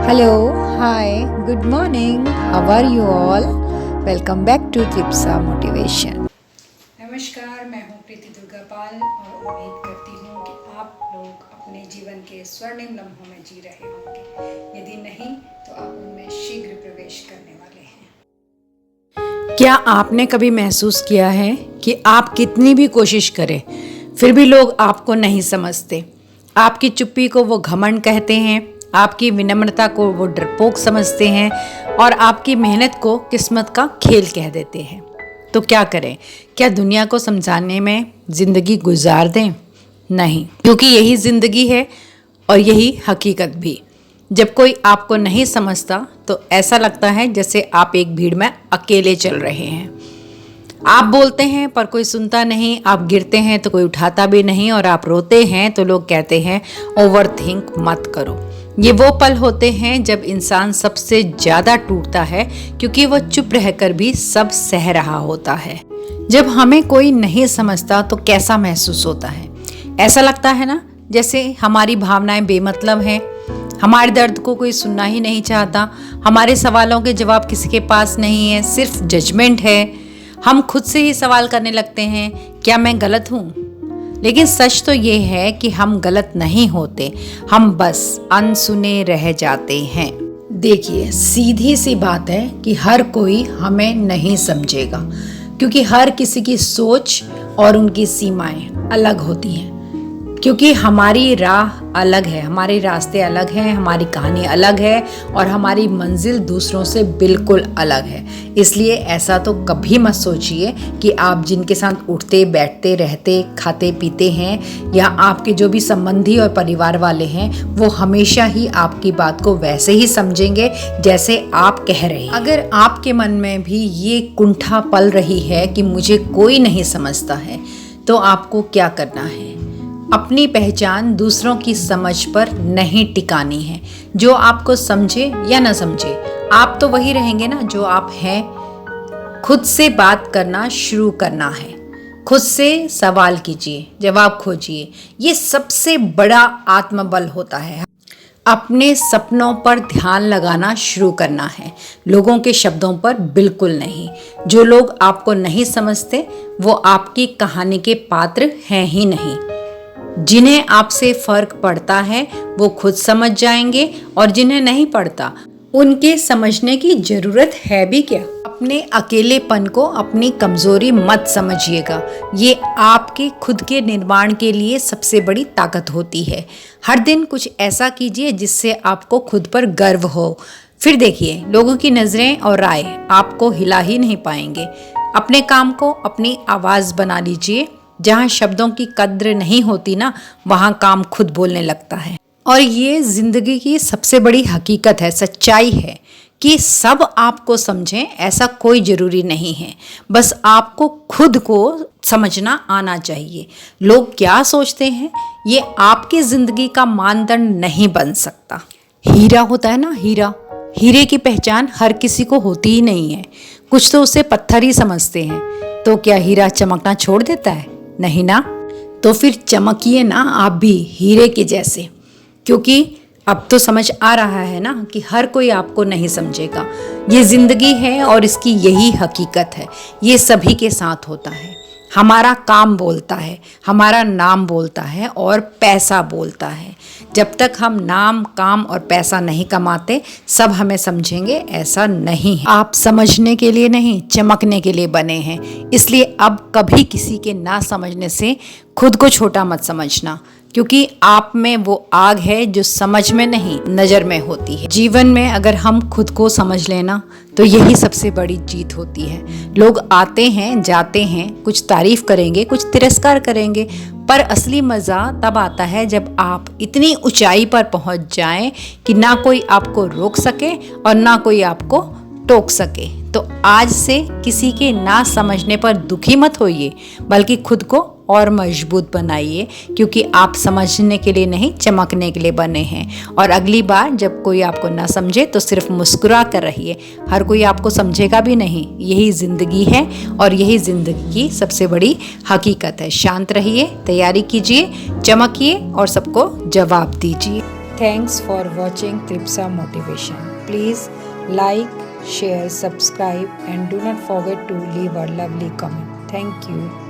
Hello, hi, good morning. How are you all? Welcome back to Tripsa Motivation. नमस्कार, मैं हूँ प्रीति दुर्गापाल और उम्मीद करती हूँ कि आप लोग अपने जीवन के स्वर्णिम लम्हों में जी रहे होंगे। यदि नहीं तो आप उनमें शीघ्र प्रवेश करने वाले हैं। क्या आपने कभी महसूस किया है कि आप कितनी भी कोशिश करें फिर भी लोग आपको नहीं समझते? आपकी चुप्पी को वो घमंड कहते हैं, आपकी विनम्रता को वो डरपोक समझते हैं और आपकी मेहनत को किस्मत का खेल कह देते हैं। तो क्या करें? क्या दुनिया को समझाने में ज़िंदगी गुजार दें? नहीं, क्योंकि यही ज़िंदगी है और यही हकीकत भी। जब कोई आपको नहीं समझता तो ऐसा लगता है जैसे आप एक भीड़ में अकेले चल रहे हैं। आप बोलते हैं पर कोई सुनता नहीं, आप गिरते हैं तो कोई उठाता भी नहीं, और आप रोते हैं तो लोग कहते हैं ओवर थिंक मत करो। ये वो पल होते हैं जब इंसान सबसे ज़्यादा टूटता है, क्योंकि वो चुप रहकर भी सब सह रहा होता है। जब हमें कोई नहीं समझता तो कैसा महसूस होता है? ऐसा लगता है ना जैसे हमारी भावनाएं बेमतलब हैं, हमारे दर्द को कोई सुनना ही नहीं चाहता, हमारे सवालों के जवाब किसी के पास नहीं है, सिर्फ जजमेंट है। हम खुद से ही सवाल करने लगते हैं, क्या मैं गलत हूँ? लेकिन सच तो ये है कि हम गलत नहीं होते, हम बस अनसुने रह जाते हैं। देखिए, सीधी सी बात है कि हर कोई हमें नहीं समझेगा, क्योंकि हर किसी की सोच और उनकी सीमाएं अलग होती हैं। क्योंकि हमारी राह अलग है, हमारे रास्ते अलग हैं, हमारी कहानी अलग है और हमारी मंजिल दूसरों से बिल्कुल अलग है। इसलिए ऐसा तो कभी मत सोचिए कि आप जिनके साथ उठते बैठते रहते खाते पीते हैं या आपके जो भी संबंधी और परिवार वाले हैं वो हमेशा ही आपकी बात को वैसे ही समझेंगे जैसे आप कह रहे हैं। अगर आपके मन में भी ये कुंठा पल रही है कि मुझे कोई नहीं समझता है, तो आपको क्या करना है? अपनी पहचान दूसरों की समझ पर नहीं टिकानी है। जो आपको समझे या ना समझे, आप तो वही रहेंगे ना जो आप हैं। खुद से बात करना शुरू करना है, खुद से सवाल कीजिए, जवाब खोजिए। ये सबसे बड़ा आत्मबल होता है। अपने सपनों पर ध्यान लगाना शुरू करना है, लोगों के शब्दों पर बिल्कुल नहीं। जो लोग आपको नहीं समझते वो आपकी कहानी के पात्र हैं ही नहीं। जिन्हें आपसे फर्क पड़ता है वो खुद समझ जाएंगे, और जिन्हें नहीं पड़ता उनके समझने की जरूरत है भी क्या? अपने अकेलेपन को अपनी कमजोरी मत समझिएगा, ये आपके खुद के निर्माण के लिए सबसे बड़ी ताकत होती है। हर दिन कुछ ऐसा कीजिए जिससे आपको खुद पर गर्व हो। फिर देखिए, लोगों की नजरें और राय आपको हिला ही नहीं पाएंगे। अपने काम को अपनी आवाज बना लीजिए। जहाँ शब्दों की कद्र नहीं होती ना, वहाँ काम खुद बोलने लगता है। और ये जिंदगी की सबसे बड़ी हकीकत है, सच्चाई है कि सब आपको समझें ऐसा कोई ज़रूरी नहीं है। बस आपको खुद को समझना आना चाहिए। लोग क्या सोचते हैं ये आपकी ज़िंदगी का मानदंड नहीं बन सकता। हीरा होता है ना, हीरा, हीरे की पहचान हर किसी को होती ही नहीं है। कुछ तो उसे पत्थर ही समझते हैं। तो क्या हीरा चमकना छोड़ देता है? नहीं ना। तो फिर चमकिए ना आप भी हीरे के जैसे, क्योंकि अब तो समझ आ रहा है ना कि हर कोई आपको नहीं समझेगा। ये जिंदगी है और इसकी यही हकीकत है। ये सभी के साथ होता है। हमारा काम बोलता है, हमारा नाम बोलता है और पैसा बोलता है। जब तक हम नाम, काम और पैसा नहीं कमाते सब हमें समझेंगे, ऐसा नहीं है। आप समझने के लिए नहीं, चमकने के लिए बने हैं। इसलिए अब कभी किसी के ना समझने से खुद को छोटा मत समझना, क्योंकि आप में वो आग है जो समझ में नहीं नज़र में होती है। जीवन में अगर हम खुद को समझ लेना तो यही सबसे बड़ी जीत होती है। लोग आते हैं जाते हैं, कुछ तारीफ करेंगे, कुछ तिरस्कार करेंगे, पर असली मज़ा तब आता है जब आप इतनी ऊंचाई पर पहुंच जाएं कि ना कोई आपको रोक सके और ना कोई आपको टोक सके। तो आज से किसी के ना समझने पर दुखी मत होइए, बल्कि खुद को और मजबूत बनाइए, क्योंकि आप समझने के लिए नहीं, चमकने के लिए बने हैं। और अगली बार जब कोई आपको ना समझे तो सिर्फ मुस्कुरा कर रहिए। हर कोई आपको समझेगा भी नहीं। यही ज़िंदगी है और यही ज़िंदगी की सबसे बड़ी हकीकत है। शांत रहिए, तैयारी कीजिए, चमकिए और सबको जवाब दीजिए। Thanks for watching Tripsa Motivation. Please like, share, subscribe and do not forget to leave a lovely comment. Thank you.